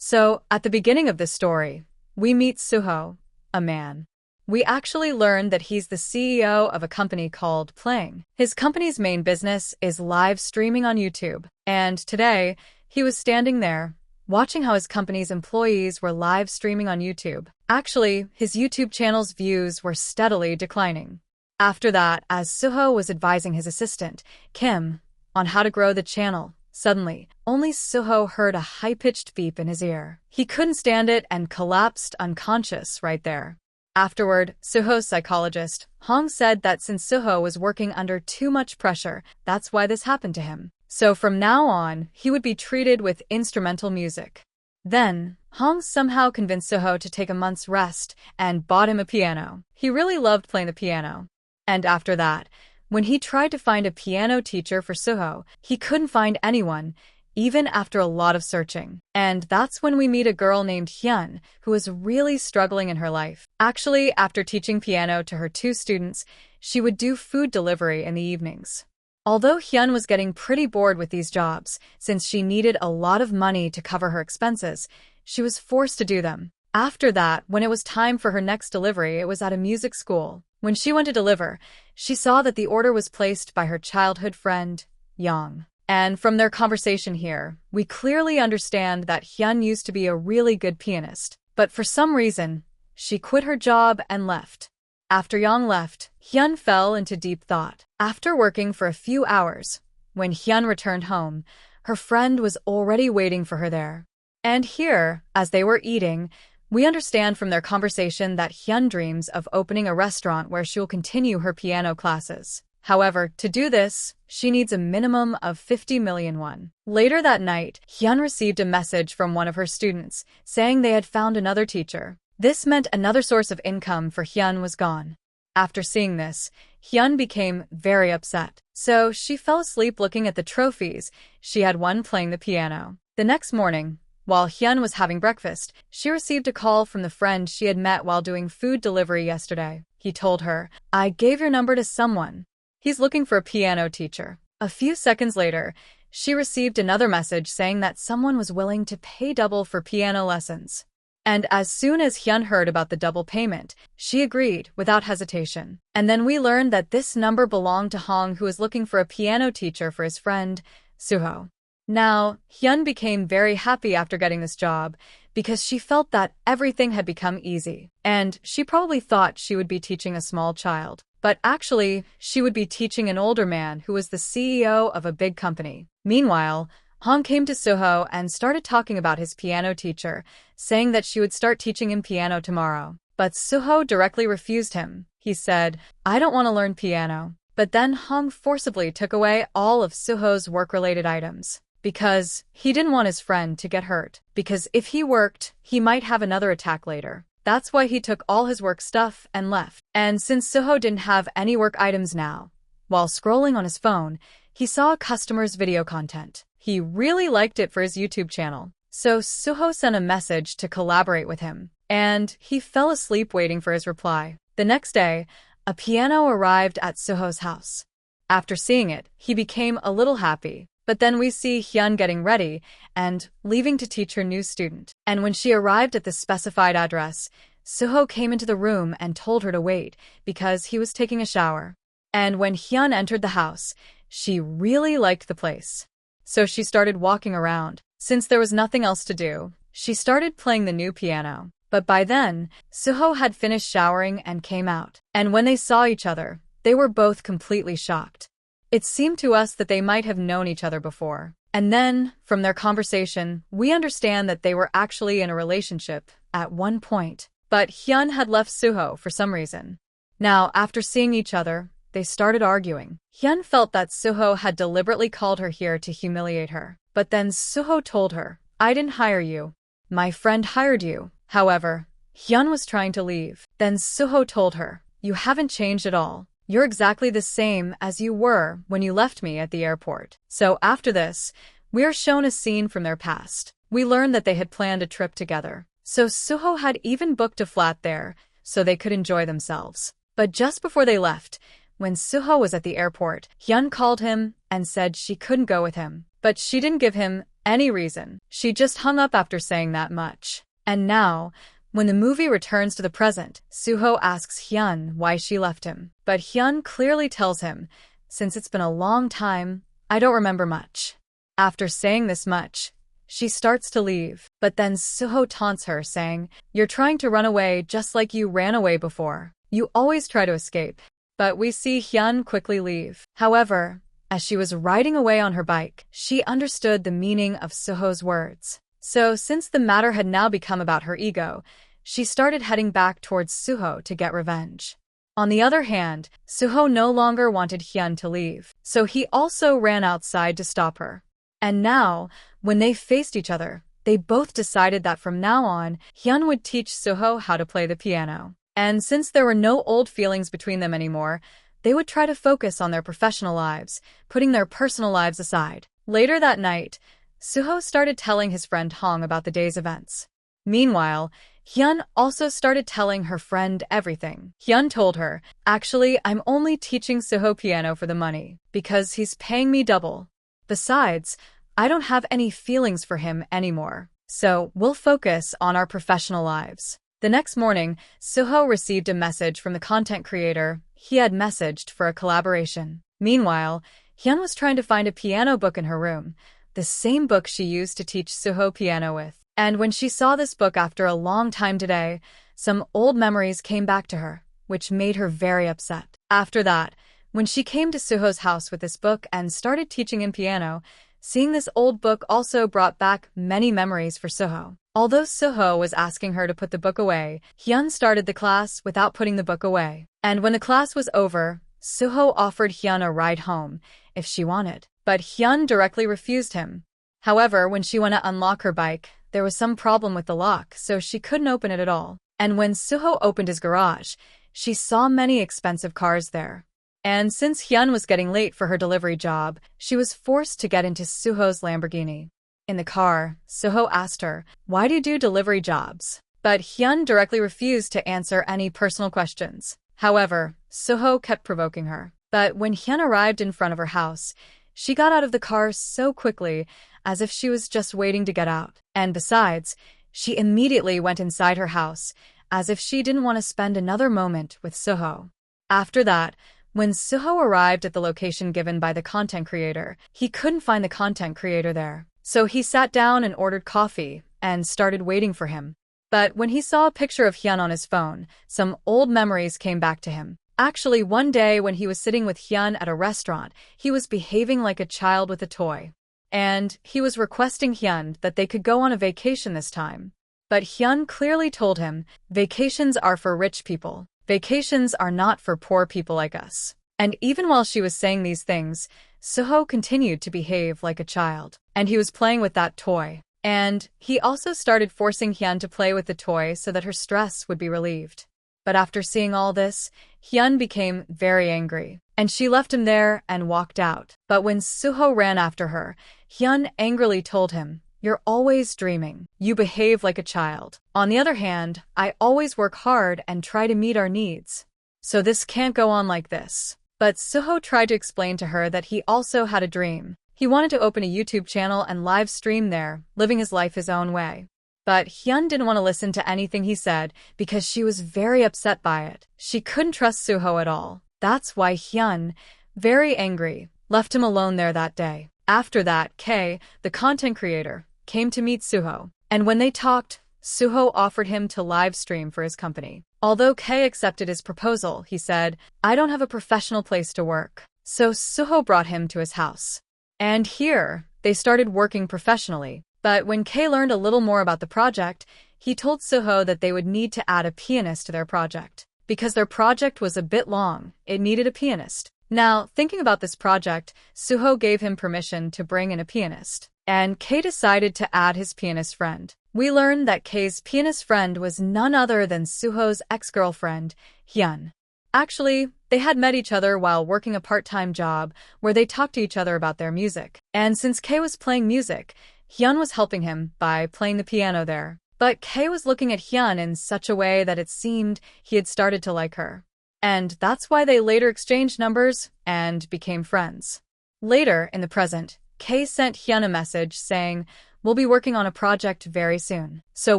So, at the beginning of this story, we meet Suho, a man. We actually learn that he's the CEO of a company called Playing. His company's main business is live streaming on YouTube, and today, he was standing there, watching how his company's employees were live streaming on YouTube. Actually, his YouTube channel's views were steadily declining. After that, as Suho was advising his assistant, Kim, on how to grow the channel, suddenly, only Suho heard a high-pitched beep in his ear. He couldn't stand it and collapsed unconscious right there. Afterward, Suho's psychologist, Hong, said that since Suho was working under too much pressure, that's why this happened to him. So from now on, he would be treated with instrumental music. Then, Hong somehow convinced Suho to take a month's rest and bought him a piano. He really loved playing the piano. And after that, when he tried to find a piano teacher for Suho, he couldn't find anyone, even after a lot of searching. And that's when we meet a girl named Hyan, who is really struggling in her life. Actually, after teaching piano to her two students, she would do food delivery in the evenings. Although Hyan was getting pretty bored with these jobs, since she needed a lot of money to cover her expenses, she was forced to do them. After that, when it was time for her next delivery, it was at a music school. When she went to deliver, she saw that the order was placed by her childhood friend, Yang. And from their conversation here, we clearly understand that Hyan used to be a really good pianist, but for some reason, she quit her job and left. After Yang left, Hyan fell into deep thought. After working for a few hours, when Hyan returned home, her friend was already waiting for her there. And here, as they were eating, we understand from their conversation that Hyan dreams of opening a restaurant where she'll continue her piano classes. However, to do this, she needs a minimum of 50 million won. Later that night, Hyan received a message from one of her students, saying they had found another teacher. This meant another source of income for Hyan was gone. After seeing this, Hyan became very upset. So she fell asleep looking at the trophies she had won playing the piano. The next morning, while Hyan was having breakfast, she received a call from the friend she had met while doing food delivery yesterday. He told her, "I gave your number to someone. He's looking for a piano teacher." A few seconds later, she received another message saying that someone was willing to pay double for piano lessons. And as soon as Hyan heard about the double payment, she agreed without hesitation. And then we learned that this number belonged to Hong, who was looking for a piano teacher for his friend, Suho. Now, Hyan became very happy after getting this job because she felt that everything had become easy. And she probably thought she would be teaching a small child. But actually, she would be teaching an older man who was the CEO of a big company. Meanwhile, Hong came to Suho and started talking about his piano teacher, saying that she would start teaching him piano tomorrow. But Suho directly refused him. He said, "I don't want to learn piano." But then Hong forcibly took away all of Suho's work-related items, because he didn't want his friend to get hurt. Because if he worked, he might have another attack later. That's why he took all his work stuff and left. And since Suho didn't have any work items now, while scrolling on his phone, he saw a customer's video content. He really liked it for his YouTube channel. So Suho sent a message to collaborate with him, and he fell asleep waiting for his reply. The next day, a piano arrived at Suho's house. After seeing it, he became a little happy. But then we see Hyan getting ready and leaving to teach her new student. And when she arrived at the specified address, Suho came into the room and told her to wait because he was taking a shower. And when Hyan entered the house, she really liked the place. So she started walking around. Since there was nothing else to do, she started playing the new piano. But by then, Suho had finished showering and came out. And when they saw each other, they were both completely shocked. It seemed to us that they might have known each other before. And then, from their conversation, we understand that they were actually in a relationship at one point. But Hyan had left Suho for some reason. Now, after seeing each other, they started arguing. Hyan felt that Suho had deliberately called her here to humiliate her. But then Suho told her, "I didn't hire you. My friend hired you." However, Hyan was trying to leave. Then Suho told her, "You haven't changed at all. You're exactly the same as you were when you left me at the airport." So after this, we are shown a scene from their past. We learn that they had planned a trip together. So Suho had even booked a flat there so they could enjoy themselves. But just before they left, when Suho was at the airport, Hyan called him and said she couldn't go with him. But she didn't give him any reason. She just hung up after saying that much. And now, when the movie returns to the present, Suho asks Hyan why she left him. But Hyan clearly tells him, since it's been a long time, I don't remember much. After saying this much, she starts to leave. But then Suho taunts her, saying, you're trying to run away just like you ran away before. You always try to escape. But we see Hyan quickly leave. However, as she was riding away on her bike, she understood the meaning of Suho's words. So, since the matter had now become about her ego, she started heading back towards Suho to get revenge. On the other hand, Suho no longer wanted Hyan to leave, so he also ran outside to stop her. And now, when they faced each other, they both decided that from now on, Hyan would teach Suho how to play the piano. And since there were no old feelings between them anymore, they would try to focus on their professional lives, putting their personal lives aside. Later that night, Suho started telling his friend Hong about the day's events. Meanwhile, Hyan also started telling her friend everything. Hyan told her, actually, I'm only teaching Suho piano for the money, because he's paying me double. Besides, I don't have any feelings for him anymore, so we'll focus on our professional lives. The next morning, Suho received a message from the content creator he had messaged for a collaboration. Meanwhile, Hyan was trying to find a piano book in her room, the same book she used to teach Suho piano with. And when she saw this book after a long time today, some old memories came back to her, which made her very upset. After that, when she came to Suho's house with this book and started teaching him piano, seeing this old book also brought back many memories for Suho. Although Suho was asking her to put the book away, Hyan started the class without putting the book away. And when the class was over, Suho offered Hyan a ride home if she wanted. But Hyan directly refused him. However, when she went to unlock her bike, there was some problem with the lock, so she couldn't open it at all. And when Suho opened his garage, she saw many expensive cars there. And since Hyan was getting late for her delivery job, she was forced to get into Suho's Lamborghini. In the car, Suho asked her, why do you do delivery jobs? But Hyan directly refused to answer any personal questions. However, Suho kept provoking her. But when Hyan arrived in front of her house, she got out of the car so quickly, as if she was just waiting to get out. And besides, she immediately went inside her house, as if she didn't want to spend another moment with Suho. After that, when Suho arrived at the location given by the content creator, he couldn't find the content creator there. So he sat down and ordered coffee, and started waiting for him. But when he saw a picture of Hyan on his phone, some old memories came back to him. Actually, one day when he was sitting with Hyan at a restaurant, he was behaving like a child with a toy. And he was requesting Hyan that they could go on a vacation this time. But Hyan clearly told him, vacations are for rich people. Vacations are not for poor people like us. And even while she was saying these things, Suho continued to behave like a child. And he was playing with that toy. And he also started forcing Hyan to play with the toy so that her stress would be relieved. But after seeing all this, Hyan became very angry, and she left him there and walked out. But when Suho ran after her, Hyan angrily told him, you're always dreaming. You behave like a child. On the other hand, I always work hard and try to meet our needs. So this can't go on like this. But Suho tried to explain to her that he also had a dream. He wanted to open a YouTube channel and live stream there, living his life his own way. But Hyan didn't want to listen to anything he said because she was very upset by it. She couldn't trust Suho at all. That's why Hyan, very angry, left him alone there that day. After that, Kei, the content creator, came to meet Suho. And when they talked, Suho offered him to live stream for his company. Although Kei accepted his proposal, he said, I don't have a professional place to work. So Suho brought him to his house. And here, they started working professionally. But when Kei learned a little more about the project, he told Suho that they would need to add a pianist to their project. Because their project was a bit long, it needed a pianist. Now, thinking about this project, Suho gave him permission to bring in a pianist. And Kei decided to add his pianist friend. We learned that Kei's pianist friend was none other than Suho's ex-girlfriend, Hyan. Actually, they had met each other while working a part-time job where they talked to each other about their music. And since Kei was playing music, Hyan was helping him by playing the piano there. But Kei was looking at Hyan in such a way that it seemed he had started to like her. And that's why they later exchanged numbers and became friends. Later, in the present, Kay sent Hyan a message saying, "We'll be working on a project very soon, so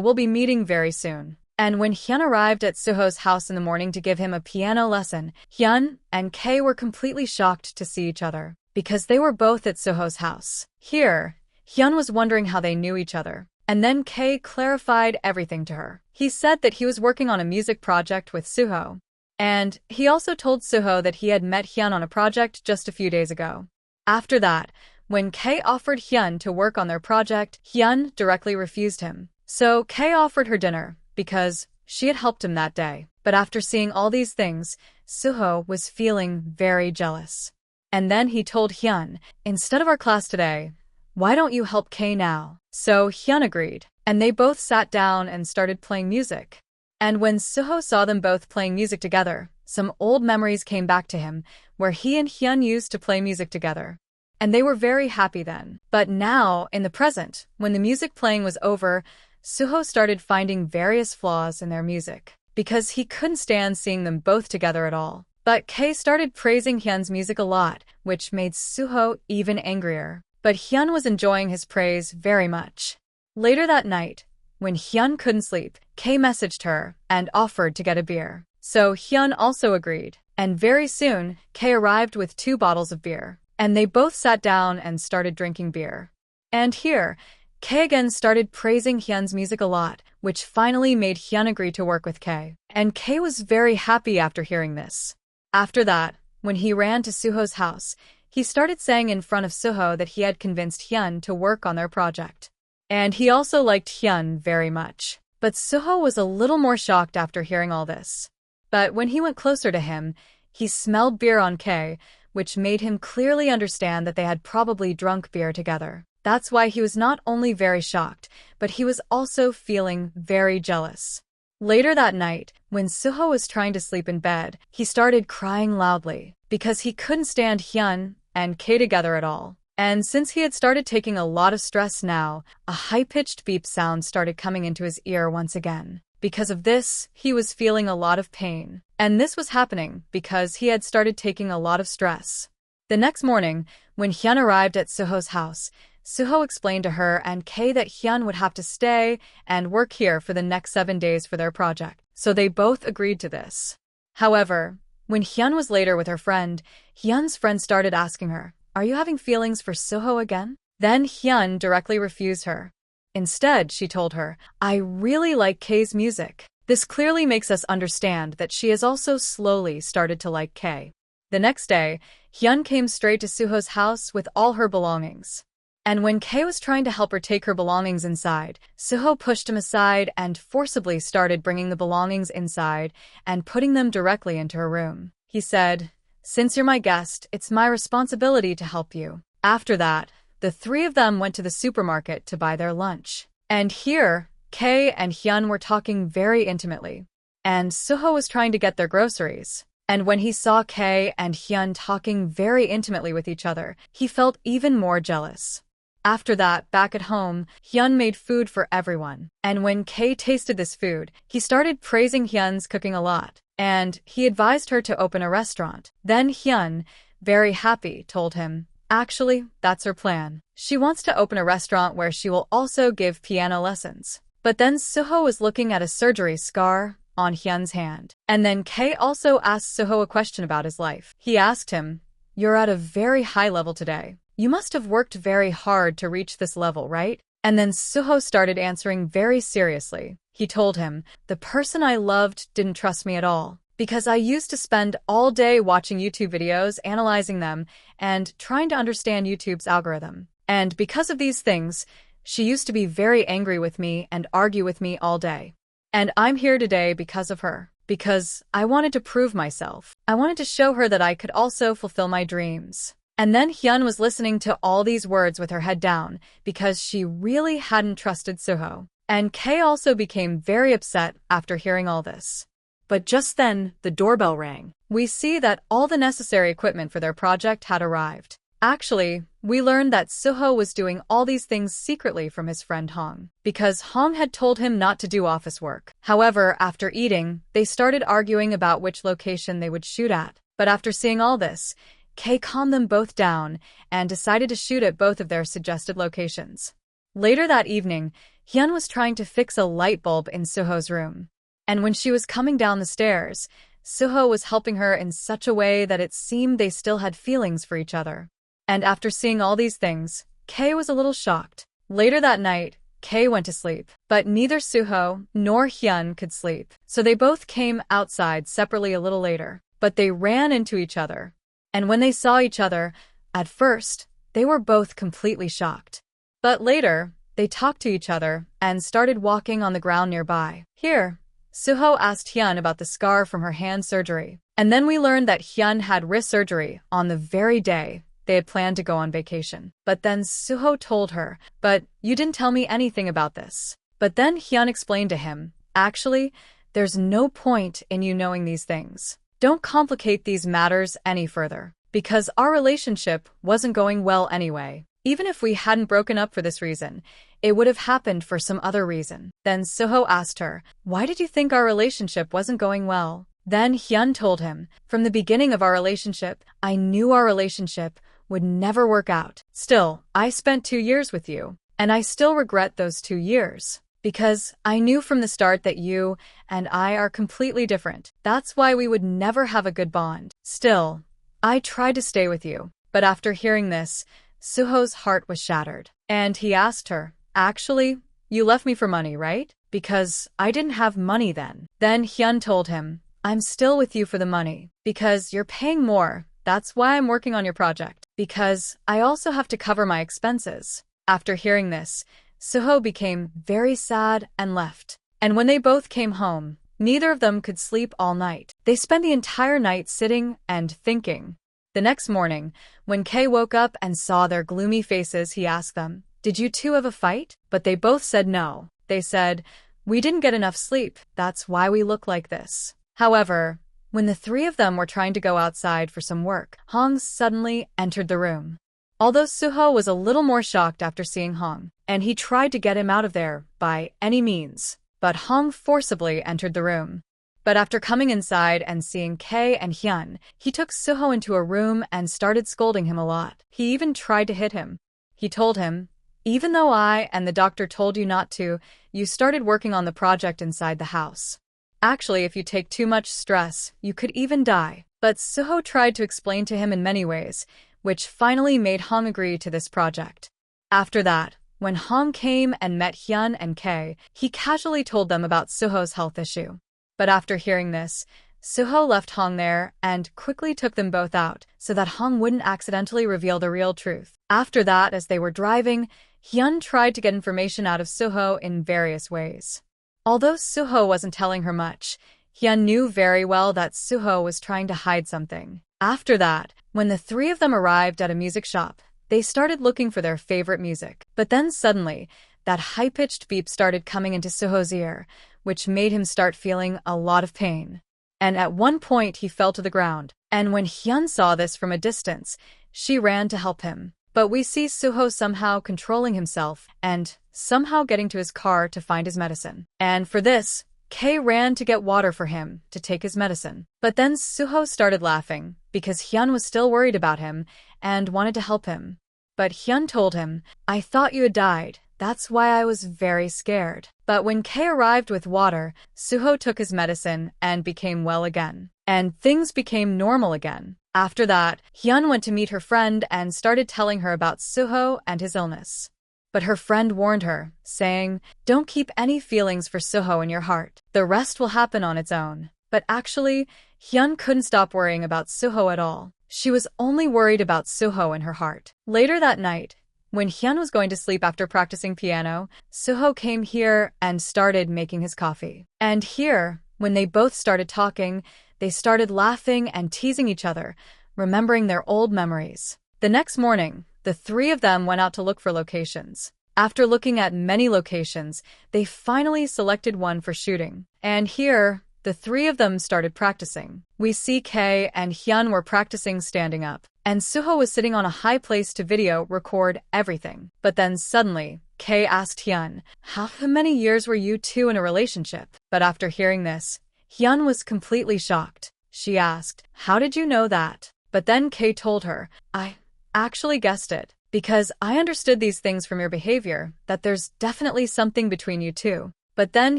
we'll be meeting very soon." And when Hyan arrived at Suho's house in the morning to give him a piano lesson, Hyan and Kay were completely shocked to see each other, because they were both at Suho's house. Here, Hyan was wondering how they knew each other, and then Kay clarified everything to her. He said that he was working on a music project with Suho, and he also told Suho that he had met Hyan on a project just a few days ago. After that, when Kay offered Hyan to work on their project, Hyan directly refused him. So Kay offered her dinner, because she had helped him that day. But after seeing all these things, Suho was feeling very jealous. And then he told Hyan, "Instead of our class today, why don't you help Kay now?" So Hyan agreed, and they both sat down and started playing music. And when Suho saw them both playing music together, some old memories came back to him, where he and Hyan used to play music together. And they were very happy then. But now, in the present, when the music playing was over, Suho started finding various flaws in their music, because he couldn't stand seeing them both together at all. But Kay started praising Hyan's music a lot, which made Suho even angrier. But Hyan was enjoying his praise very much. Later that night, when Hyan couldn't sleep, Kay messaged her and offered to get a beer. So Hyan also agreed, and very soon, Kay arrived with 2 bottles of beer, and they both sat down and started drinking beer. And here, Kay again started praising Hyan's music a lot, which finally made Hyan agree to work with Kay. And Kay was very happy after hearing this. After that, when he ran to Suho's house, he started saying in front of Suho that he had convinced Hyan to work on their project. And he also liked Hyan very much. But Suho was a little more shocked after hearing all this. But when he went closer to him, he smelled beer on Kay, which made him clearly understand that they had probably drunk beer together. That's why he was not only very shocked, but he was also feeling very jealous. Later that night, when Suho was trying to sleep in bed, he started crying loudly, because he couldn't stand Hyan and Kay together at all. And since he had started taking a lot of stress now, a high-pitched beep sound started coming into his ear once again. Because of this, he was feeling a lot of pain. And this was happening because he had started taking a lot of stress. The next morning, when Hyan arrived at Suho's house, Suho explained to her and Kay that Hyan would have to stay and work here for the next 7 days for their project, so they both agreed to this. However, when Hyan was later with her friend, Hyan's friend started asking her, "Are you having feelings for Suho again?" Then Hyan directly refused her. Instead, she told her, "I really like Kay's music." This clearly makes us understand that she has also slowly started to like Kay. The next day, Hyan came straight to Suho's house with all her belongings. And when Kay was trying to help her take her belongings inside, Suho pushed him aside and forcibly started bringing the belongings inside and putting them directly into her room. He said, "Since you're my guest, it's my responsibility to help you." After that, the 3 of them went to the supermarket to buy their lunch. And here, Kay and Hyan were talking very intimately. And Suho was trying to get their groceries. And when he saw Kay and Hyan talking very intimately with each other, he felt even more jealous. After that, back at home, Hyan made food for everyone. And when Kay tasted this food, he started praising Hyan's cooking a lot. And he advised her to open a restaurant. Then Hyan, very happy, told him, "Actually, that's her plan. She wants to open a restaurant where she will also give piano lessons." But then Suho was looking at a surgery scar on Hyan's hand. And then Kay also asked Suho a question about his life. He asked him, "You're at a very high level today. You must have worked very hard to reach this level, right?" And then Suho started answering very seriously. He told him, "The person I loved didn't trust me at all, because I used to spend all day watching YouTube videos, analyzing them, and trying to understand YouTube's algorithm. And because of these things, she used to be very angry with me and argue with me all day. And I'm here today because of her, because I wanted to prove myself. I wanted to show her that I could also fulfill my dreams." And then Hyan was listening to all these words with her head down, because she really hadn't trusted Suho. And Kay also became very upset after hearing all this. But just then, the doorbell rang. We see that all the necessary equipment for their project had arrived. Actually, we learned that Suho was doing all these things secretly from his friend Hong, because Hong had told him not to do office work. However, after eating, they started arguing about which location they would shoot at. But after seeing all this, Kay calmed them both down and decided to shoot at both of their suggested locations. Later that evening, Hyan was trying to fix a light bulb in Suho's room. And when she was coming down the stairs, Suho was helping her in such a way that it seemed they still had feelings for each other. And after seeing all these things, Kay was a little shocked. Later that night, Kay went to sleep, but neither Suho nor Hyan could sleep, so they both came outside separately a little later. But they ran into each other. And when they saw each other, at first, they were both completely shocked. But later, they talked to each other and started walking on the ground nearby. Here, Suho asked Hyan about the scar from her hand surgery. And then we learned that Hyan had wrist surgery on the very day they had planned to go on vacation. But then Suho told her, "But you didn't tell me anything about this." But then Hyan explained to him, "Actually, there's no point in you knowing these things. Don't complicate these matters any further, because our relationship wasn't going well anyway. Even if we hadn't broken up for this reason, it would have happened for some other reason." Then Suho asked her, "Why did you think our relationship wasn't going well?" Then Hyan told him, "From the beginning of our relationship, I knew our relationship would never work out. Still, I spent 2 years with you, and I still regret those 2 years. Because I knew from the start that you and I are completely different. That's why we would never have a good bond. Still, I tried to stay with you." But after hearing this, Suho's heart was shattered. And he asked her, "Actually, you left me for money, right? Because I didn't have money then." Then Hyan told him, "I'm still with you for the money. Because you're paying more. That's why I'm working on your project. Because I also have to cover my expenses." After hearing this, Suho became very sad and left. And when they both came home, neither of them could sleep all night. They spent the entire night sitting and thinking. The next morning, when Kay woke up and saw their gloomy faces, he asked them, "Did you two have a fight?" But they both said no. They said, "We didn't get enough sleep. That's why we look like this." However, when the three of them were trying to go outside for some work, Hong suddenly entered the room. Although Suho was a little more shocked after seeing Hong, and he tried to get him out of there by any means, but Hong forcibly entered the room. But after coming inside and seeing Kay and Hyan, he took Suho into a room and started scolding him a lot. He even tried to hit him. He told him, "Even though I and the doctor told you not to, you started working on the project inside the house. Actually, if you take too much stress, you could even die." But Suho tried to explain to him in many ways, which finally made Hong agree to this project. After that, when Hong came and met Hyan and Kay, he casually told them about Suho's health issue. But after hearing this, Suho left Hong there and quickly took them both out so that Hong wouldn't accidentally reveal the real truth. After that, as they were driving, Hyan tried to get information out of Suho in various ways. Although Suho wasn't telling her much, Hyan knew very well that Suho was trying to hide something. After that, when the three of them arrived at a music shop, they started looking for their favorite music. But then suddenly, that high-pitched beep started coming into Suho's ear, which made him start feeling a lot of pain. And at one point, he fell to the ground. And when Hyan saw this from a distance, she ran to help him. But we see Suho somehow controlling himself and somehow getting to his car to find his medicine. And for this, Kay ran to get water for him to take his medicine. But then Suho started laughing because Hyan was still worried about him and wanted to help him. But Hyan told him, "I thought you had died. That's why I was very scared." But when Kay arrived with water, Suho took his medicine and became well again. And things became normal again. After that, Hyan went to meet her friend and started telling her about Suho and his illness. But her friend warned her, saying, "Don't keep any feelings for Suho in your heart. The rest will happen on its own." But actually, Hyan couldn't stop worrying about Suho at all. She was only worried about Suho in her heart. Later that night, when Hyan was going to sleep after practicing piano, Suho came here and started making his coffee. And here, when they both started talking, they started laughing and teasing each other, remembering their old memories. The next morning, the three of them went out to look for locations. After looking at many locations, they finally selected one for shooting. And here, the three of them started practicing. We see Kay and Hyan were practicing standing up, and Suho was sitting on a high place to video record everything. But then suddenly, Kay asked Hyan, "How many years were you two in a relationship?" But after hearing this, Hyan was completely shocked. She asked, "How did you know that?" But then Kay told her, I actually guessed it, because I understood these things from your behavior, that there's definitely something between you two. But then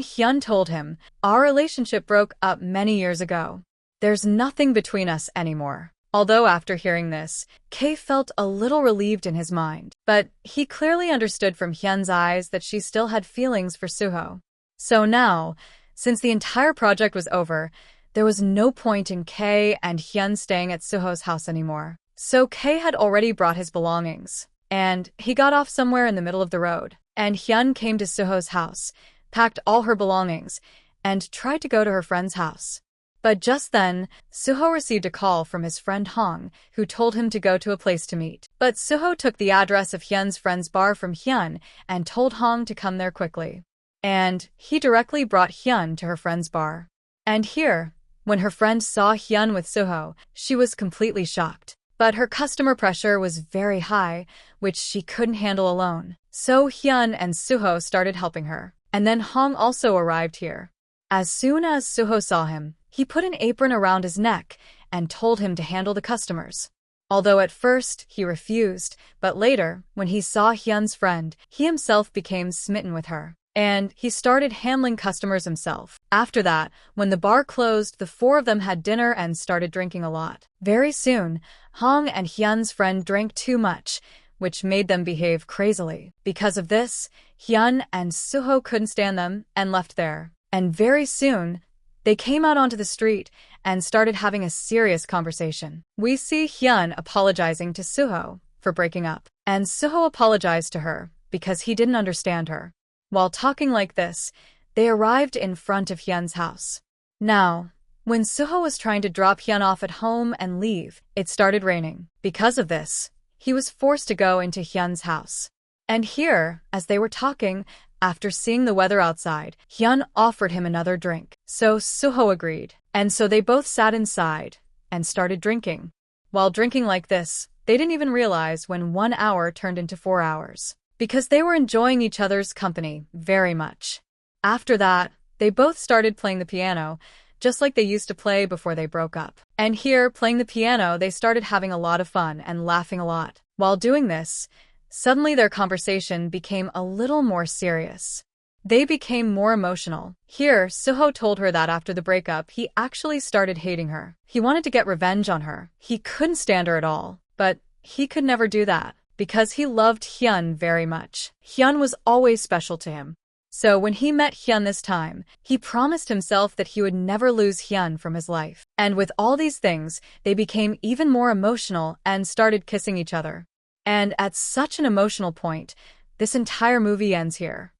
Hyan told him, our relationship broke up many years ago. There's nothing between us anymore. Although after hearing this, Kay felt a little relieved in his mind, but he clearly understood from Hyan's eyes that she still had feelings for Suho. So now, since the entire project was over, there was no point in Kay and Hyan staying at Suho's house anymore. So Kay had already brought his belongings, and he got off somewhere in the middle of the road. And Hyan came to Suho's house, packed all her belongings, and tried to go to her friend's house. But just then, Suho received a call from his friend Hong, who told him to go to a place to meet. But Suho took the address of Hyan's friend's bar from Hyan and told Hong to come there quickly. And he directly brought Hyan to her friend's bar. And here, when her friend saw Hyan with Suho, she was completely shocked. But her customer pressure was very high, which she couldn't handle alone. So Hyan and Suho started helping her. And then Hong also arrived here. As soon as Suho saw him, he put an apron around his neck and told him to handle the customers. Although at first he refused, but later, when he saw Hyan's friend, he himself became smitten with her. And he started handling customers himself. After that, when the bar closed, the four of them had dinner and started drinking a lot. Very soon, Hong and Hyan's friend drank too much, which made them behave crazily. Because of this, Hyan and Suho couldn't stand them and left there. And very soon, they came out onto the street and started having a serious conversation. We see Hyan apologizing to Suho for breaking up, and Suho apologized to her because he didn't understand her. While talking like this, they arrived in front of Hyan's house. Now, when Suho was trying to drop Hyan off at home and leave, it started raining. Because of this, he was forced to go into Hyan's house. And here, as they were talking, after seeing the weather outside, Hyan offered him another drink. So Suho agreed, and so they both sat inside and started drinking. While drinking like this, they didn't even realize when 1 hour turned into 4 hours, because they were enjoying each other's company very much. After that, they both started playing the piano, just like they used to play before they broke up. And here, playing the piano, they started having a lot of fun and laughing a lot. While doing this, suddenly their conversation became a little more serious. They became more emotional. Here, Suho told her that after the breakup, he actually started hating her. He wanted to get revenge on her. He couldn't stand her at all. But he could never do that, because he loved Hyan very much. Hyan was always special to him. So when he met Hyan this time, he promised himself that he would never lose Hyan from his life. And with all these things, they became even more emotional and started kissing each other. And at such an emotional point, this entire movie ends here.